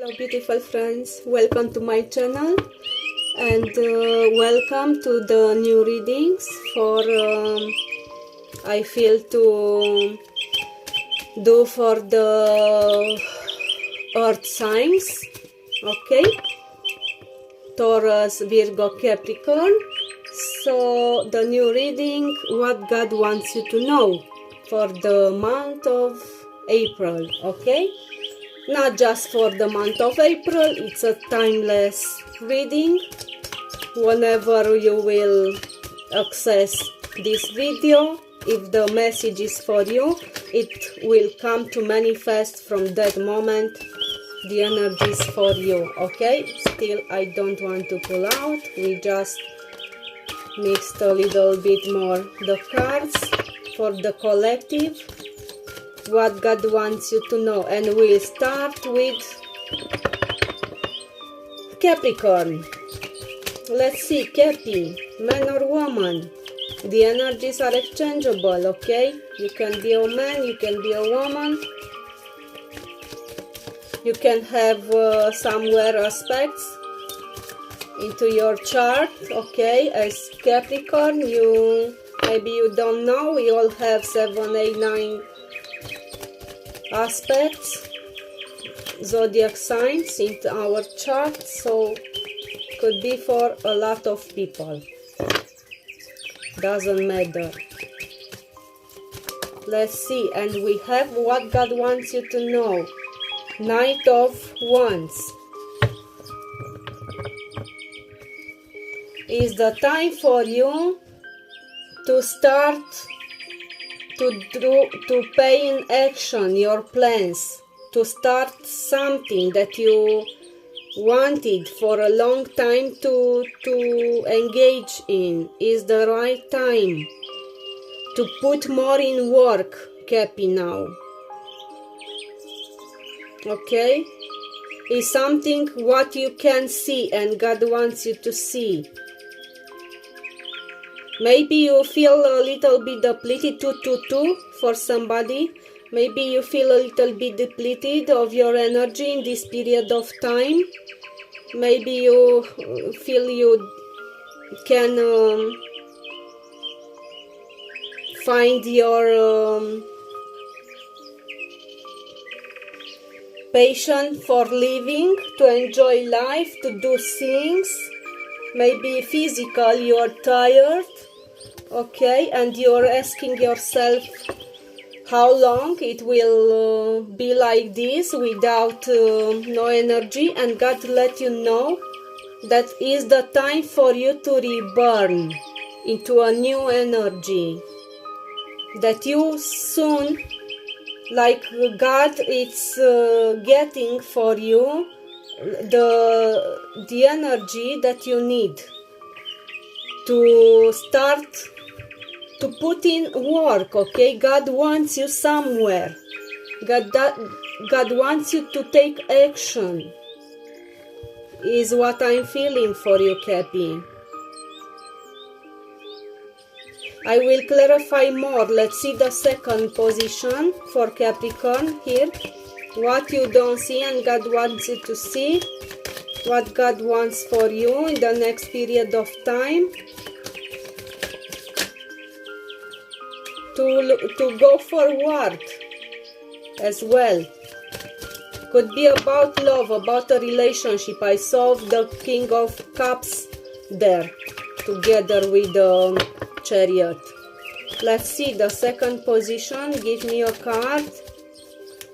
Hello beautiful friends, welcome to my channel and welcome to the new readings for I feel to do for the earth signs, okay, Taurus, Virgo, Capricorn. So the new reading, what God wants you to know for the month of April, okay? Not just for the month of April, it's a timeless reading. Whenever you will access this video, if the message is for you, it will come to manifest from that moment. The energy is for you, okay? Still, I don't want to pull out. We just mixed a little bit more the cards for the collective. What God wants you to know, and we'll start with Capricorn. Let's see, Capi, man or woman. The energies are exchangeable, okay? You can be a man, you can be a woman. You can have somewhere aspects into your chart, okay? As Capricorn, maybe you don't know, we all have 7, 8, 9 aspects, zodiac signs in our chart, so could be for a lot of people, doesn't matter. Let's see, and we have what God wants you to know. Knight of Wands. Is the time for you to start to pay in action your plans, to start something that you wanted for a long time to engage in. Is the right time to put more in work, Capi, now, okay? Is something what you can see and God wants you to see. Maybe you feel a little bit depleted, 222 for somebody. Maybe you feel a little bit depleted of your energy in this period of time. Maybe you feel you can find your passion for living, to enjoy life, to do things. Maybe physical, you are tired, okay, and you're asking yourself how long it will be like this without no energy, and God let you know that is the time for you to reborn into a new energy, that you soon, like God, it's getting for you the energy that you need to start to put in work, okay? God wants you somewhere. God wants you to take action, is what I'm feeling for you, Capi. I will clarify more. Let's see the second position for Capricorn here. What you don't see and God wants you to see. What God wants for you in the next period of time. To go forward as well. Could be about love, about a relationship. I saw the King of Cups there together with the Chariot. Let's see the second position. Give me a card.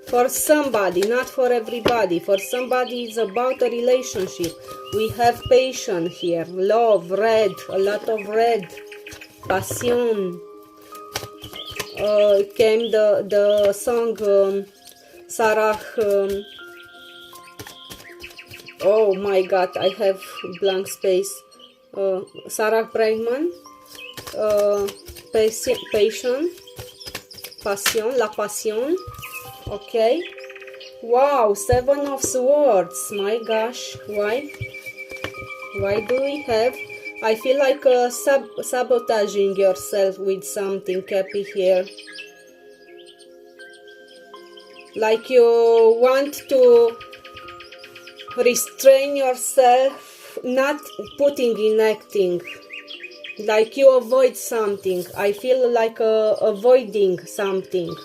For somebody, not for everybody. For somebody, it's about a relationship. We have passion here, love, red, a lot of red, passion. Came the song Sarah. Oh my God, I have blank space. Sarah Brightman. Passion, la passion. Okay. Wow, 7 of Swords. My gosh, why? Why do we have? I feel like sabotaging yourself with something, Capi, here. Like you want to restrain yourself, not putting in acting, like you avoid something. I feel like avoiding something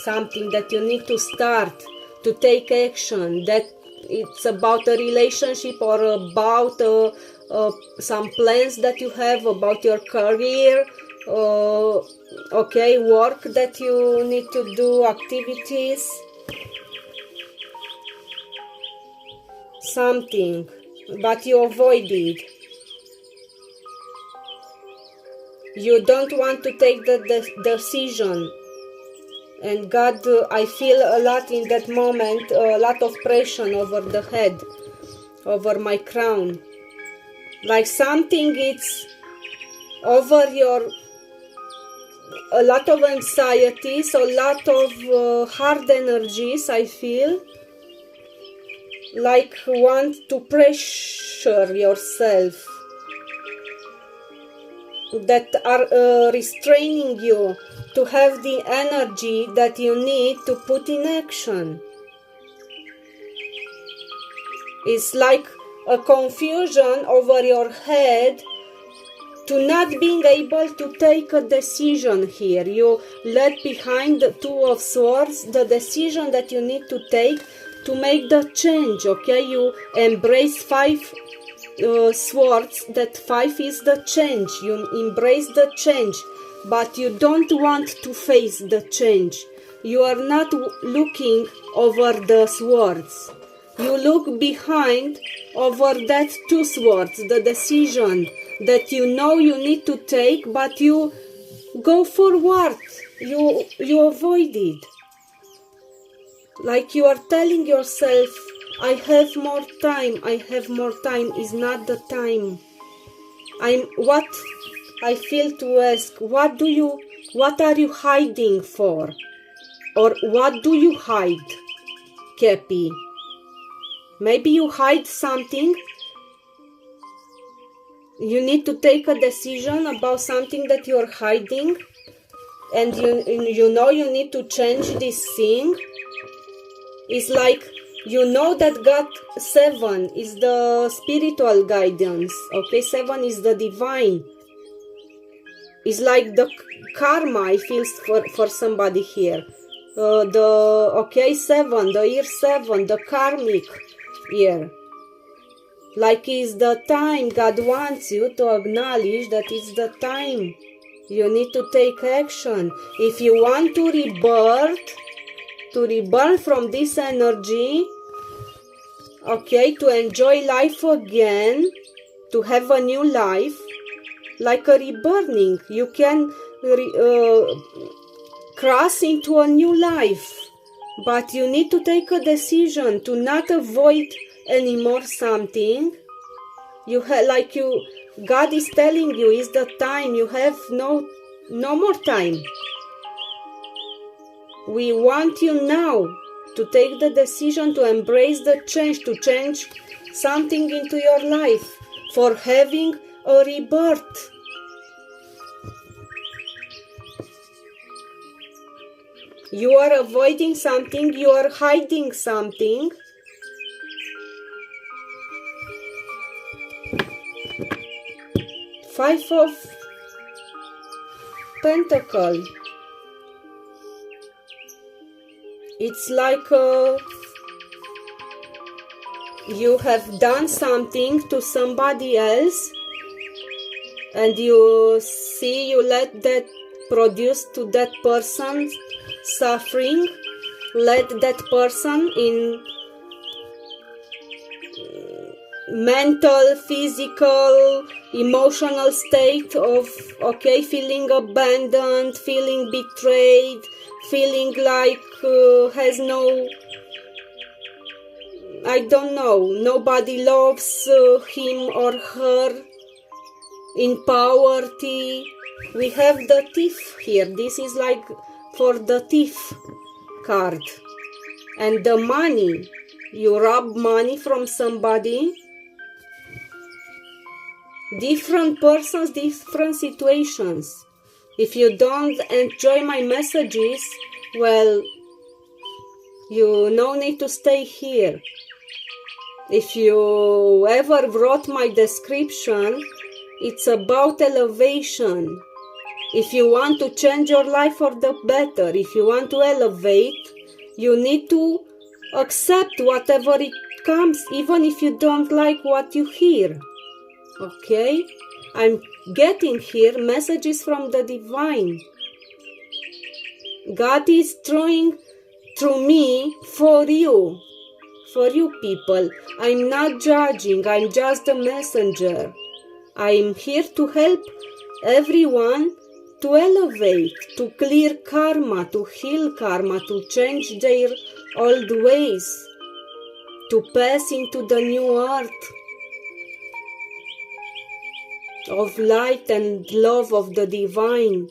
that you need to start, to take action, that it's about a relationship or about some plans that you have, about your career, okay, work that you need to do, activities, something, but you avoid it. You don't want to take the decision. And God, I feel a lot in that moment, a lot of pressure over the head, over my crown. Like something it's over your, a lot of anxieties, a lot of hard energies, I feel. Like want to pressure yourself, that are restraining you to have the energy that you need to put in action. It's like a confusion over your head to not being able to take a decision here. You let behind the Two of Swords the decision that you need to take to make the change, okay? You embrace Five Swords, that 5 is the change. You embrace the change, but you don't want to face the change. You are not looking over the swords. You look behind over that 2 swords, the decision that you know you need to take, but you go forward. You avoid it. Like you are telling yourself, I have more time, is not the time. What I feel to ask, what are you hiding for? Or what do you hide, Cappy? Maybe you hide something. You need to take a decision about something that you are hiding, and you know you need to change this thing. It's like you know that God 7 is the spiritual guidance, okay? 7 is the divine. It's like the karma I feel for somebody here. 7, the year 7, the karmic year. Like it's the time God wants you to acknowledge that it's the time. You need to take action. If you want to rebirth from this energy, okay, to enjoy life again, to have a new life, like a rebirthing. You can cross into a new life, but you need to take a decision to not avoid anymore something. God is telling you, is the time. You have no more time. We want you now to take the decision to embrace the change, to change something into your life, for having a rebirth. You are avoiding something, you are hiding something. Five of Pentacles. It's like you have done something to somebody else, and you let that produce to that person suffering, let that person in mental, physical, emotional state of, okay, feeling abandoned, feeling betrayed, feeling like has no, I don't know, nobody loves him or her, in poverty. We have the thief here. This is like for the thief card. And the money, you rob money from somebody. Different persons, different situations. If you don't enjoy my messages, well, you no need to stay here. If you ever wrote my description, it's about elevation. If you want to change your life for the better, if you want to elevate, you need to accept whatever it comes, even if you don't like what you hear. Okay? I'm getting here messages from the divine. God is throwing through me for you people. I'm not judging, I'm just a messenger. I'm here to help everyone to elevate, to clear karma, to heal karma, to change their old ways, to pass into the new earth of light and love of the divine,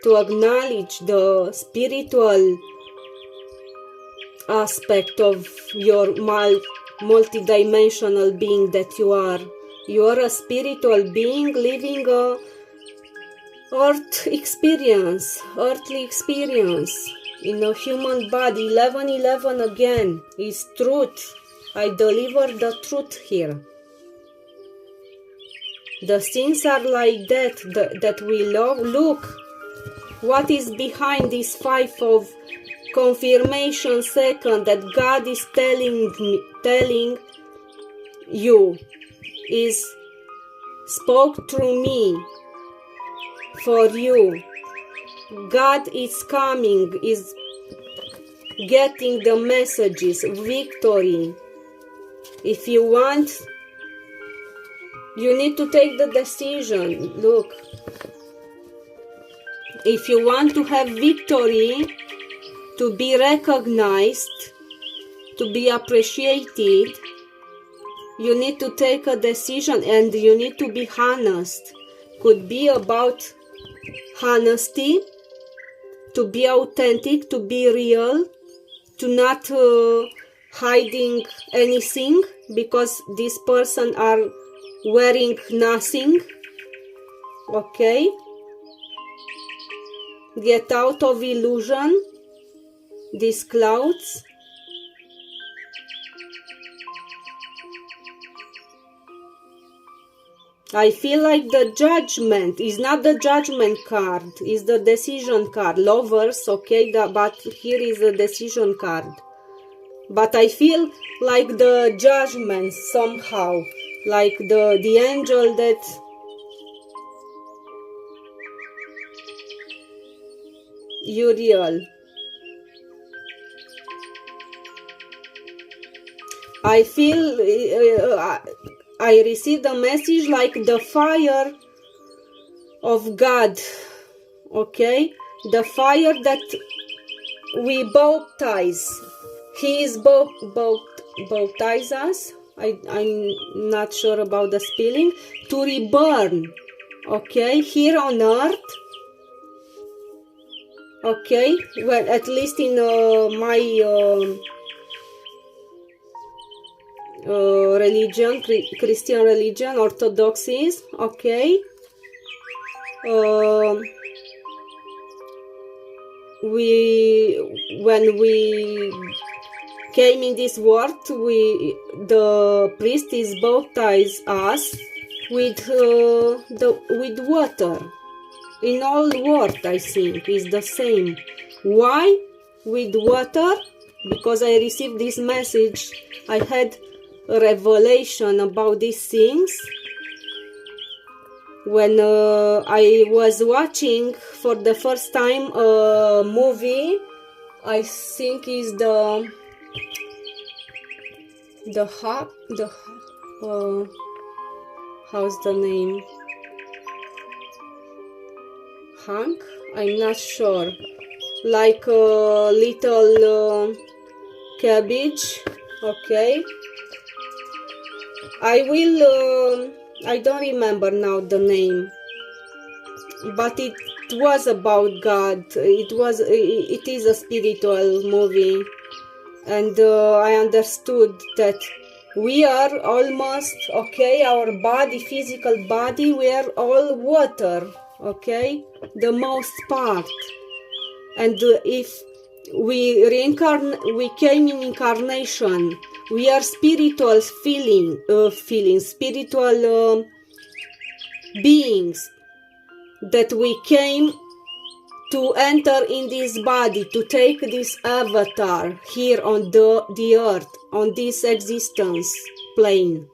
to acknowledge the spiritual aspect of your multidimensional being that you are. You are a spiritual being living a earthly experience in a human body. 1111 again is truth. I deliver the truth here. The things are like that we love. Look what is behind this 5 of confirmation second that God is telling you, is spoke through me for you. God is coming, is getting the messages, victory. If you want, you need to take the decision. Look, if you want to have victory, to be recognized, to be appreciated, you need to take a decision and you need to be honest. Could be about honesty, to be authentic, to be real, to not hiding anything because this person are wearing nothing. Okay? Get out of illusion, these clouds. I feel like the judgment is not the judgment card, is the decision card. Lovers, okay, but here is the decision card. But I feel like the judgment somehow, like the angel that Uriel. I feel I received a message like the fire of God, okay? The fire that we baptize. He is baptize us. I'm not sure about the spelling. To reborn, okay? Here on earth, okay? Well, at least in my religion, Christian religion, orthodoxies, okay? When we came in this world, the priest is baptized us with water. In all world, I think, is the same. Why with water? Because I received this message. I had a revelation about these things when I was watching for the first time a movie. I think is how's the name? Hank? I'm not sure. Like a little cabbage, okay? I don't remember now the name, but it was about God. It is a spiritual movie, and I understood that we are almost, okay, our body, physical body, we are all water, okay, the most part. And if we came in incarnation We are spiritual spiritual beings that we came to enter in this body, to take this avatar here on the earth, on this existence plane,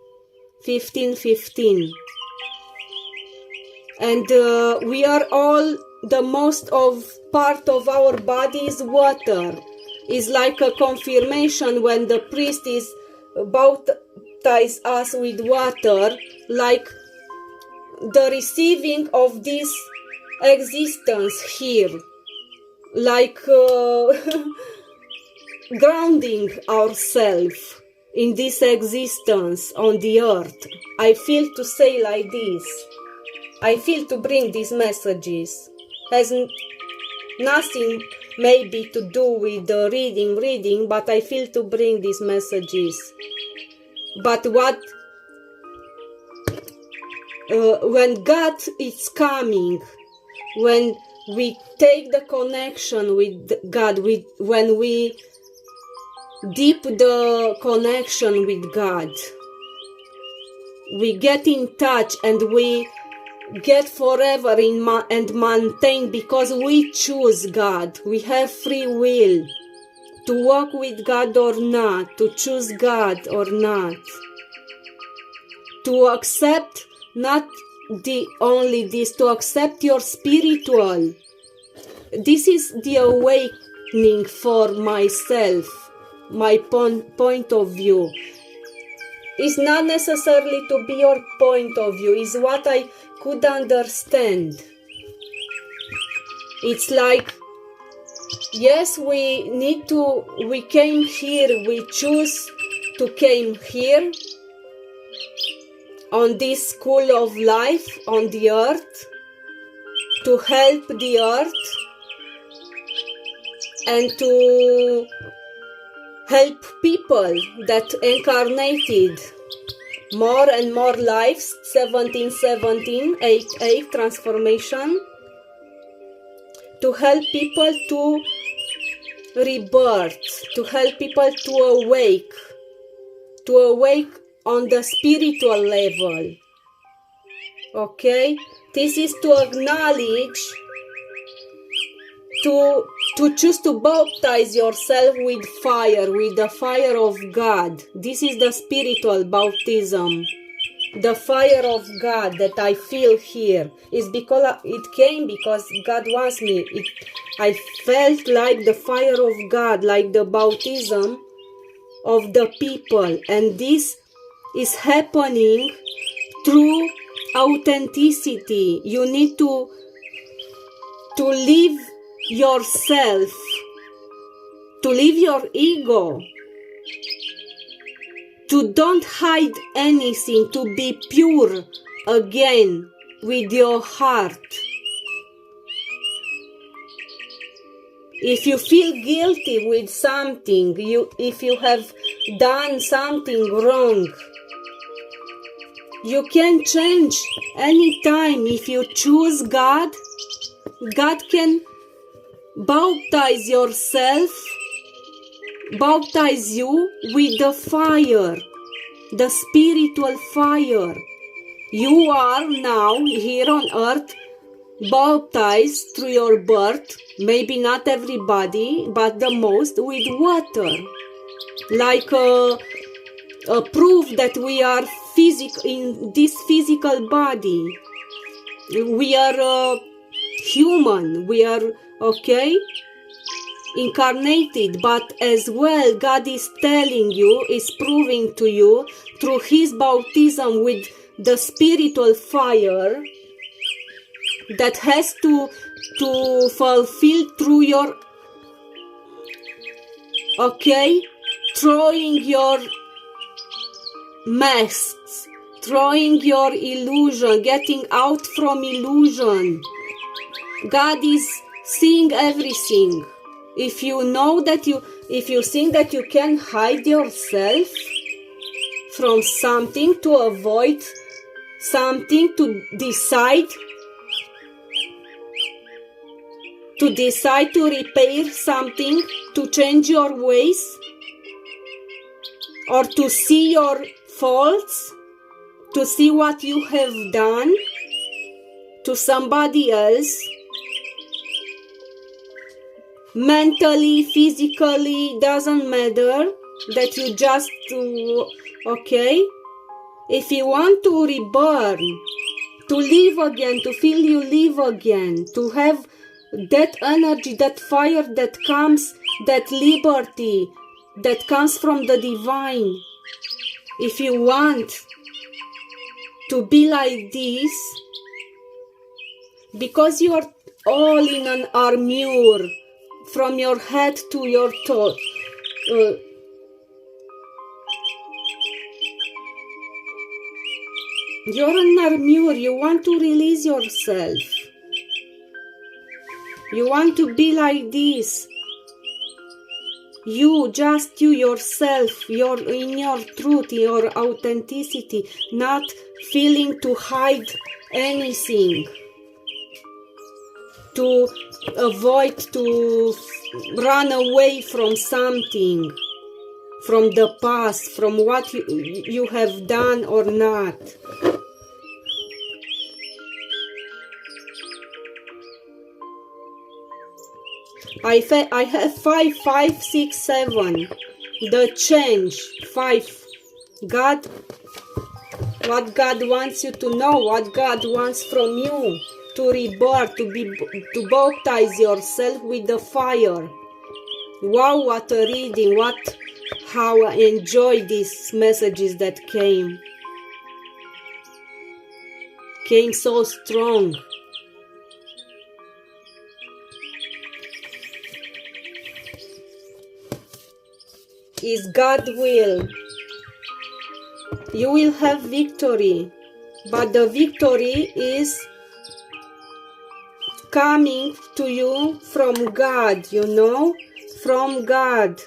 1515. And we are all, the most of part of our body is water. Is like a confirmation when the priest is baptize us with water, like the receiving of this existence here, like grounding ourselves in this existence on the earth. I feel to say like this. I feel to bring these messages. Has nothing maybe to do with the reading, but I feel to bring these messages. But when God is coming, when we take the connection with God, when we deep the connection with God, we get in touch and we get forever and maintain, because we choose God. We have free will to walk with God or not, to choose God or not, to accept not only this, to accept your spiritual. This is the awakening for myself, my point of view. It's not necessarily to be your point of view, it's what I could understand. It's like, yes, we came here, we choose to came here on this school of life on the earth, to help the earth and to help people that incarnated more and more lives, 1717, 8 transformation, to help people to rebirth, to help people to awake on the spiritual level. Okay? This is to acknowledge, to choose to baptize yourself with fire, with the fire of God. This is the spiritual baptism. The fire of God that I feel here is because it came because God wants me. I felt like the fire of God, like the baptism of the people. And this is happening through authenticity. You need to live yourself, to leave your ego, to don't hide anything, to be pure again with your heart. If you feel guilty with something, if you have done something wrong, you can change anytime. If you choose God, God can baptize you with the fire, the spiritual fire. You are now here on earth baptized through your birth, maybe not everybody, but the most, with water, like a proof that we are in this physical body. We are human, we are incarnated, but as well God is telling you, is proving to you through His baptism with the spiritual fire that has to fulfill through your throwing your masks, throwing your illusion, getting out from illusion. God is seeing everything. If you know that if you think that you can hide yourself from something, to avoid something, to decide to repair something, to change your ways, or to see your faults, to see what you have done to somebody else, mentally, physically, doesn't matter, that you just, okay? If you want to reborn, to live again, to feel you live again, to have that energy, that fire that comes, that liberty that comes from the divine, if you want to be like this, because you are all in an armor, from your head to your toe, you're an armor, you want to release yourself. You want to be like this. You, just you, yourself, in your truth, your authenticity, not feeling to hide anything, to avoid, to run away from something, from the past, from what you have done or not. I have 5, 5, 6, 7. The change. 5. God, what God wants you to know, what God wants from you, to rebirth, to baptize yourself with the fire. Wow, what a reading! How I enjoy these messages that came so strong. Is God's will. You will have victory, but the victory is coming to you from God, from God.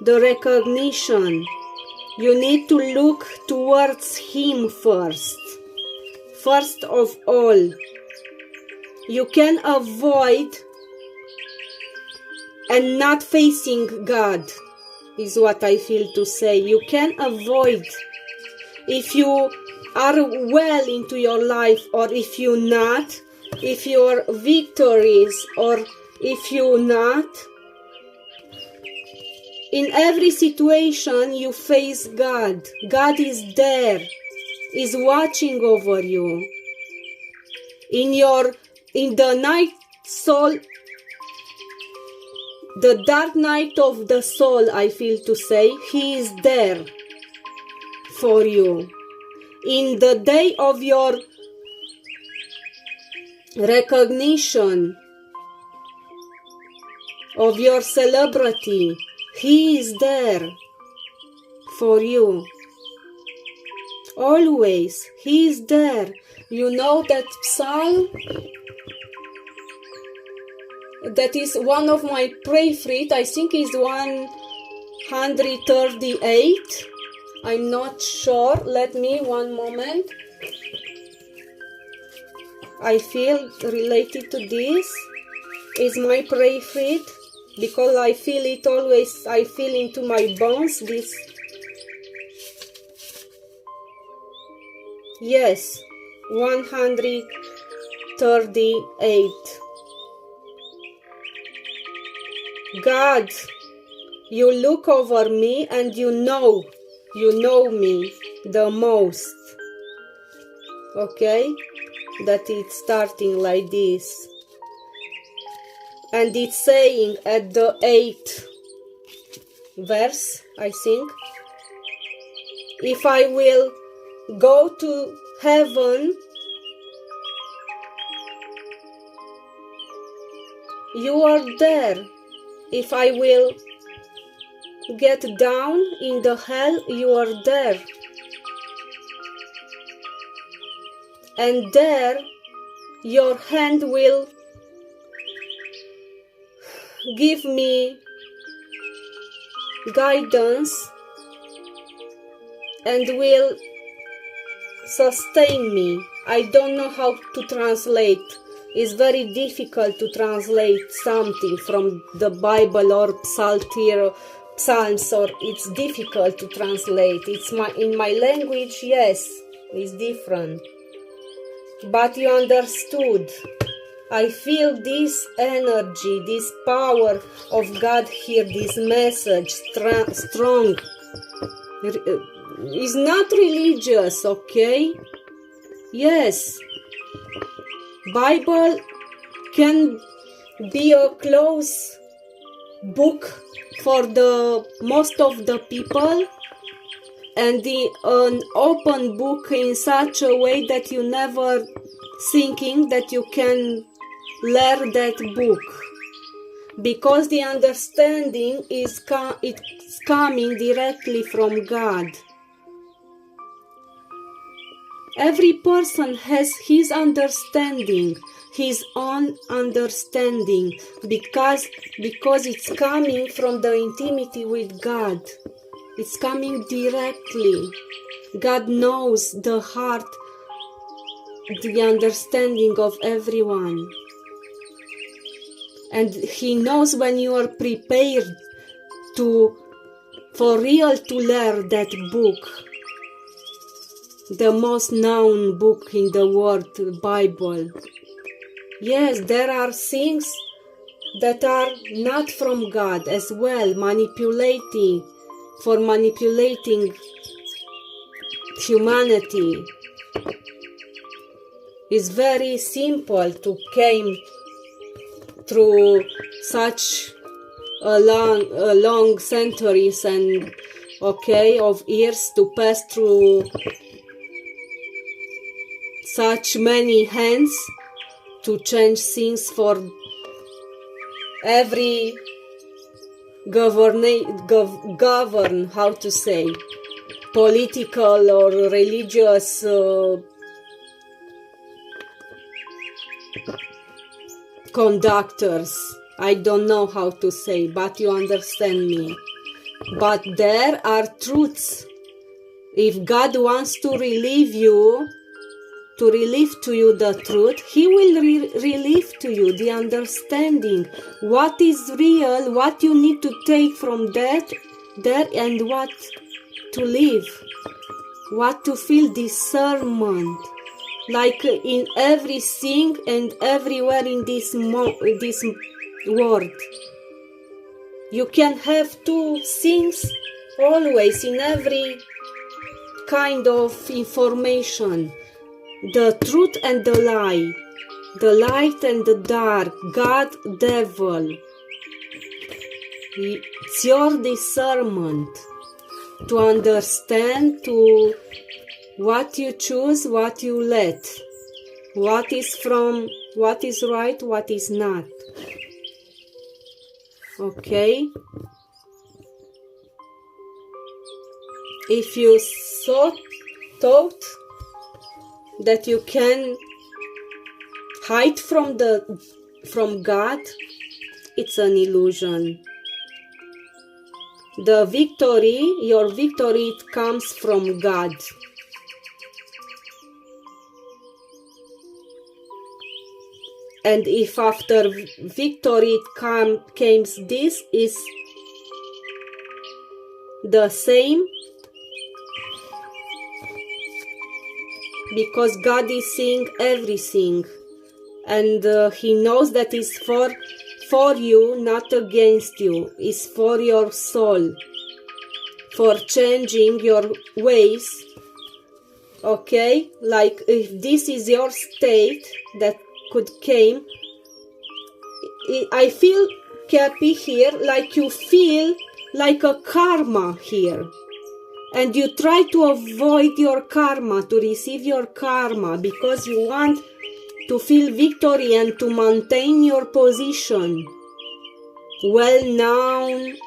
The recognition. You need to look towards Him first of all. You can avoid and not facing God, is what I feel to say. You can avoid. If you are well into your life, or if you're not, if you're victorious or if you're not, in every situation you face God. God is there, is watching over you. In the night soul, the dark night of the soul, I feel to say, He is there for you. In the day of your recognition, of your celebrity, He is there for you. Always, He is there. You know that psalm? That is one of my favorite. I think is 138. I'm not sure. Let me one moment. I feel related to this. Is my favorite because I feel it always. I feel into my bones this. Yes, 138. God, you look over me and you know me the most. Okay? That it's starting like this. And it's saying at the 8th verse, I think, if I will go to heaven, you are there. If I will get down in the hell, you are there. And there, your hand will give me guidance and will sustain me. I don't know how to translate. It's very difficult to translate something from the Bible or Psalter psalms, or it's difficult to translate. It's in my language, yes, it's different. But you understood. I feel this energy, this power of God here, this message, strong. It's not religious, okay? Yes. Bible can be a close book for the most of the people, and an open book in such a way that you never thinking that you can learn that book, because the understanding is it's coming directly from God. Every person has his understanding, his own understanding, because it's coming from the intimacy with God. It's coming directly. God knows the heart, the understanding of everyone. And He knows when you are prepared for real to learn that book. The most known book in the world, the Bible. Yes, there are things that are not from God as well, manipulating humanity. It's very simple to came through such a long centuries and of years to pass through such many hands to change things for every govern, how to say, political or religious conductors. I don't know how to say, but you understand me. But there are truths. If God wants to relieve to you the truth, He will relieve to you the understanding. What is real, what you need to take from there, and what to live, what to feel, discernment. Like in everything and everywhere in this world. You can have two things always in every kind of information. The truth and the lie. The light and the dark. God, devil. It's your discernment to understand, to what you choose, what you let, what is right, what is not. Okay? If you thought that you can hide from God, it's an illusion. Your victory, it comes from God. And if after victory it comes, this is the same, because God is seeing everything, and He knows that it's for you, not against you. It's for your soul, for changing your ways. Okay, like if this is your state that could came, I feel, Cappy, here, like you feel like a karma here, and you try to avoid your karma, to receive your karma, because you want to feel victory and to maintain your position, well known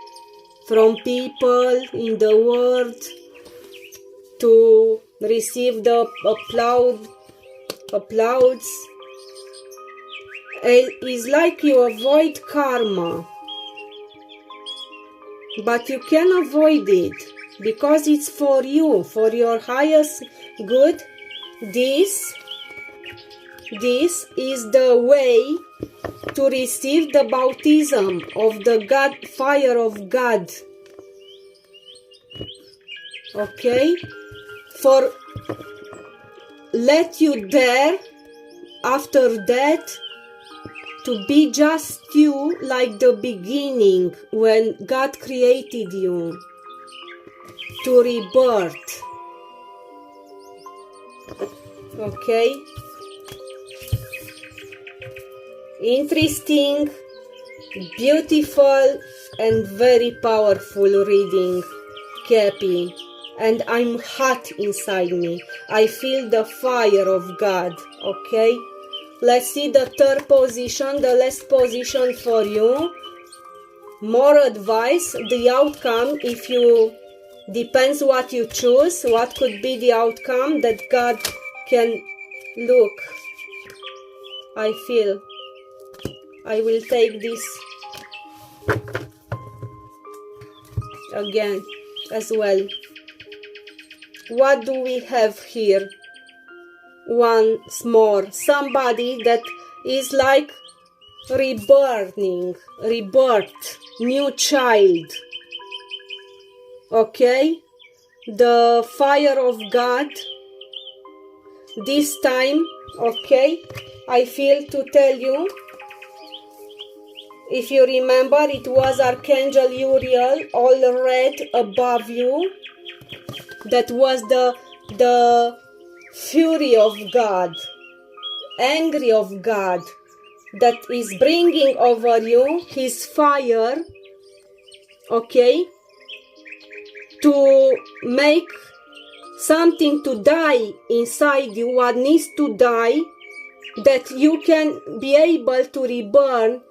from people in the world, to receive the applause. It's like you avoid karma, but you can avoid it because it's for you, for your highest good. This is the way to receive the baptism of the God, fire of God okay? For let you there after that to be just you like the beginning when God created you, to rebirth, okay? Interesting, beautiful and very powerful reading, Cappy. And I'm hot inside me. I feel the fire of God, okay? Let's see the third position, the last position for you. More advice, the outcome, if you, depends what you choose, what could be the outcome that God can look. I feel I will take this again as well. What do we have here? Once more, somebody that is like rebirthing, rebirth, new child. Okay? The fire of God. This time, okay, I feel to tell you, if you remember, it was Archangel Uriel, all red above you. That was the fury of God, angry of God, that is bringing over you his fire, okay, to make something to die inside you, what needs to die, that you can be able to reborn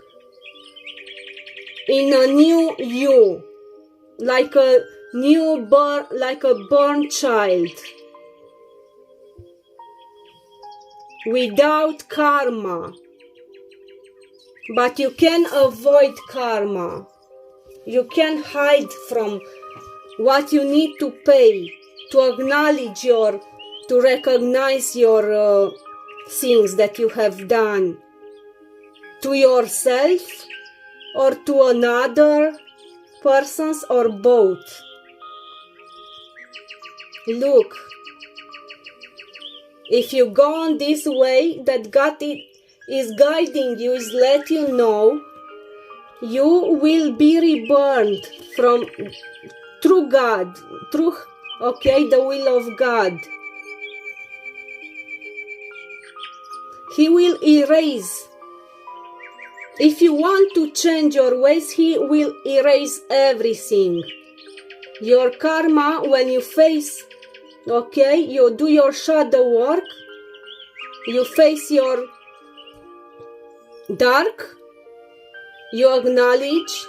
in a new you, like a newborn, like a born child, without karma. But you can avoid karma. You can hide from what you need to pay, to acknowledge your, to recognize your things that you have done to yourself or to another persons or both. Look, if you go on this way that God is guiding you, is let you know, you will be reborn from through God, through, okay, the will of God. He will erase. If you want to change your ways, He will erase everything. Your karma, when you face, okay, you do your shadow work, you face your dark, you acknowledge,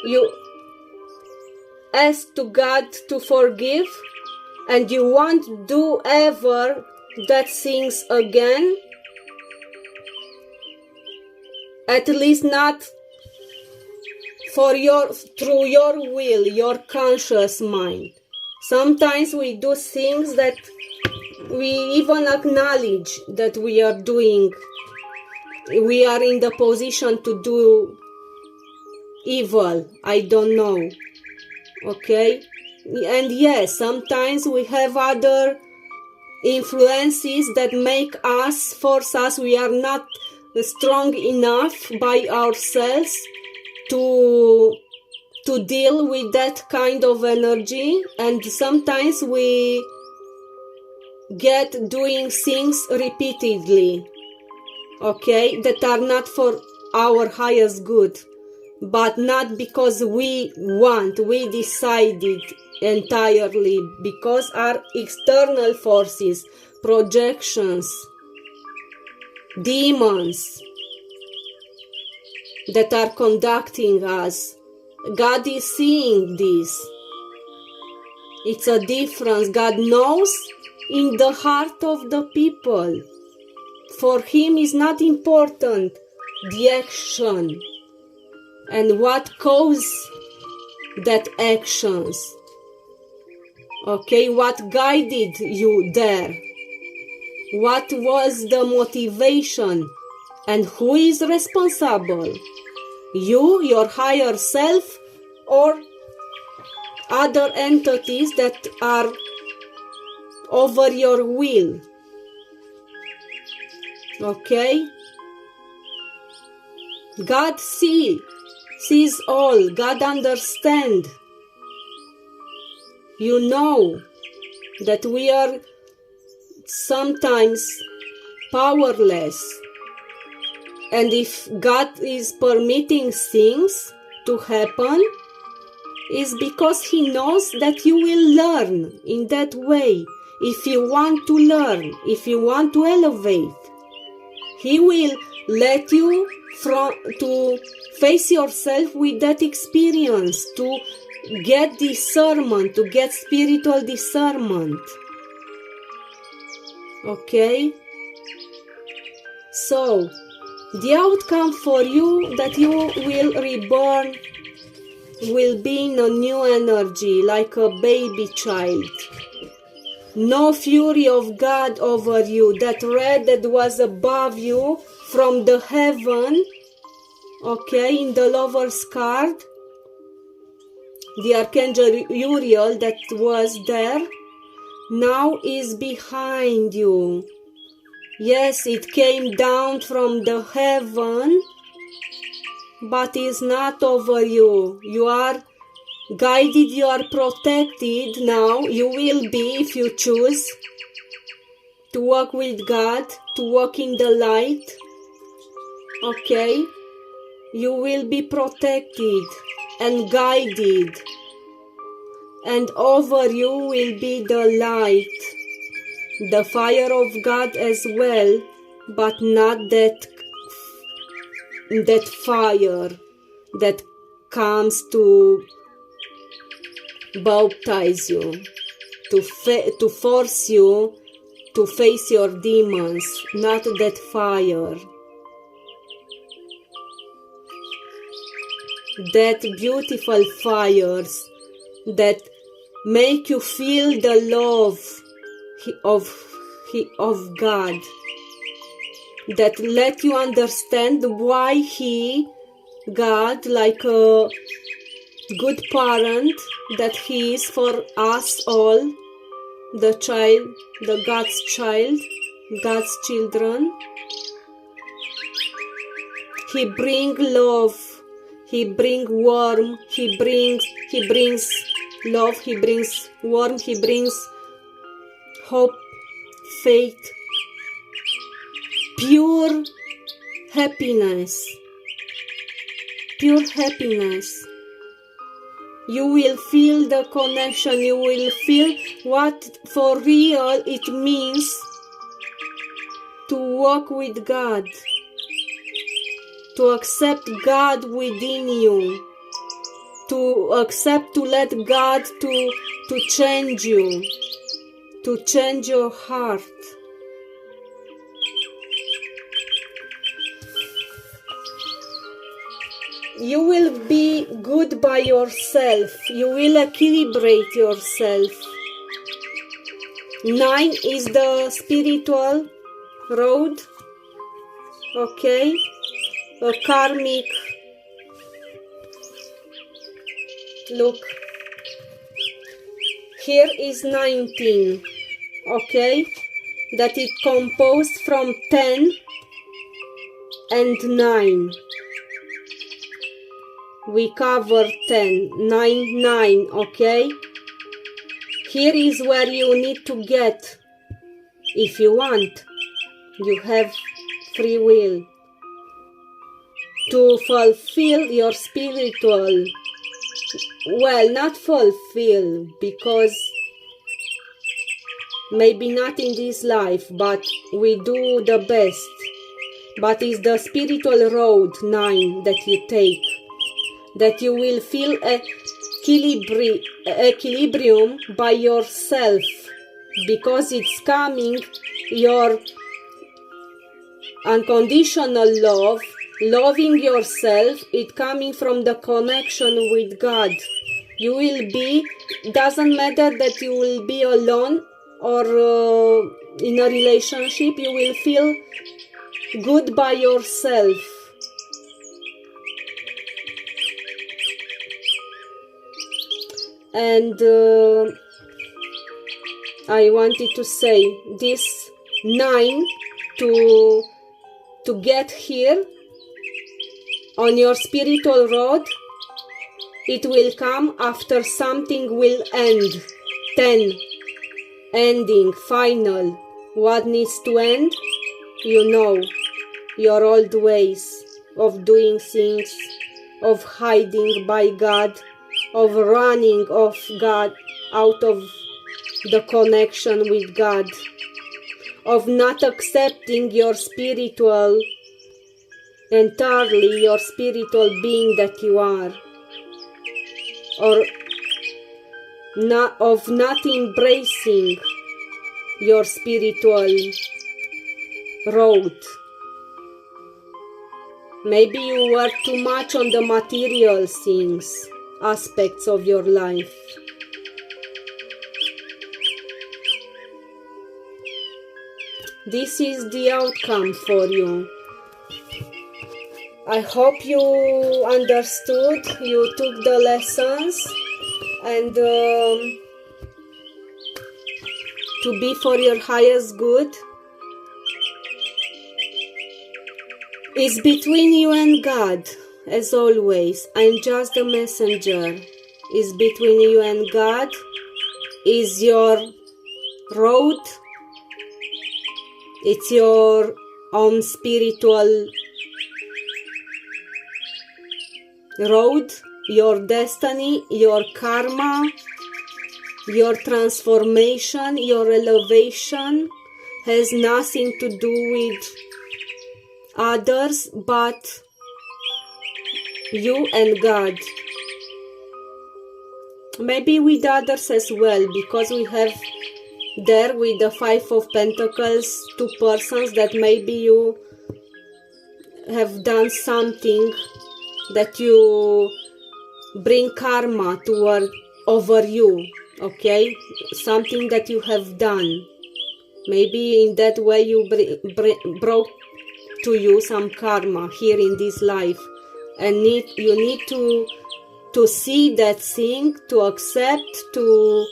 you ask to God to forgive, and you won't do ever that things again, at least not for your, through your will, your conscious mind. Sometimes we do things that we even acknowledge that we are doing, we are in the position to do evil, I don't know, okay? And yes, sometimes we have other influences that make us, force us, we are not strong enough by ourselves to deal with that kind of energy, and sometimes we get doing things repeatedly, okay, that are not for our highest good, but not because we want, we decided entirely, because our external forces, projections, demons that are conducting us. God is seeing this. It's a difference. God knows in the heart of the people. For Him is not important the action and what caused that actions. Okay, what guided you there? What was the motivation? And who is responsible? You, your higher self, or other entities that are over your will. Okay? God sees all. God understands. You know that we are sometimes powerless. And if God is permitting things to happen, it's because He knows that you will learn in that way. If you want to learn, if you want to elevate, He will let you to face yourself with that experience, to get discernment, to get spiritual discernment. Okay? So, the outcome for you that you will reborn will be in a new energy, like a baby child. No fury of God over you. That red that was above you from the heaven, okay, in the lover's card, the Archangel Uriel that was there, now is behind you. Yes, it came down from the heaven, but is not over you. You are guided, you are protected now. You will be, if you choose to walk with God, to walk in the light. Okay? You will be protected and guided. And over you will be the light, the fire of God as well, but not that fire that comes to baptize you, to force you to face your demons, not that fire. That beautiful fires that make you feel the love of God, that let you understand why God, like a good parent that He is for us all, the God's children. He brings love, He brings warmth, He brings love, He brings warmth, He brings hope, faith, pure happiness. You will feel the connection, you will feel what for real it means to walk with God, to accept God within you, to accept, to let God to change you, to change your heart. You will be good by yourself. You will equilibrate yourself. 9 is the spiritual road. Okay? A karmic. Look. Here is 19. Okay? That it composed from 10 and 9. We cover 10, 9, 9, okay? Here is where you need to get, if you want. You have free will to fulfill your spiritual, well, not fulfill, because maybe not in this life, but we do the best. But it's the spiritual road, 9, that you take. That you will feel equilibrium by yourself, because it's coming, your unconditional love, loving yourself, it coming from the connection with God. You will be, doesn't matter that you will be alone or in a relationship, you will feel good by yourself. And I wanted to say this 9 to get here on your spiritual road. It will come after something will end. 10. Ending, final. What needs to end? You know, your old ways of doing things, of hiding by God, of running off God, out of the connection with God, of not accepting your spiritual, entirely your spiritual being that you are, or of not embracing your spiritual road. Maybe you were too much on the material things, aspects of your life. This is the outcome for you. I hope you understood, you took the lessons, and to be for your highest good. It's between you and God, as always. I'm just a messenger. It's between you and God. Is your road. It's your own spiritual road, your destiny, your karma, your transformation, your elevation has nothing to do with others but you and God. Maybe with others as well, because we have there with the 5 of Pentacles 2 persons that maybe you have done something that you bring karma toward over you, okay? Something that you have done. Maybe in that way you brought to you some karma here in this life, and you need to see that thing, to accept, to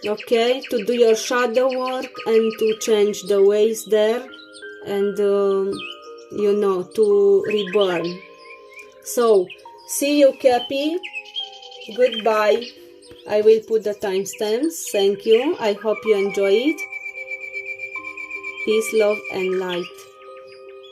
do your shadow work and to change the ways there, and to reborn. So see you, Cappy. Goodbye. I will put the timestamps. Thank you. I hope you enjoy it. Peace, love, and light.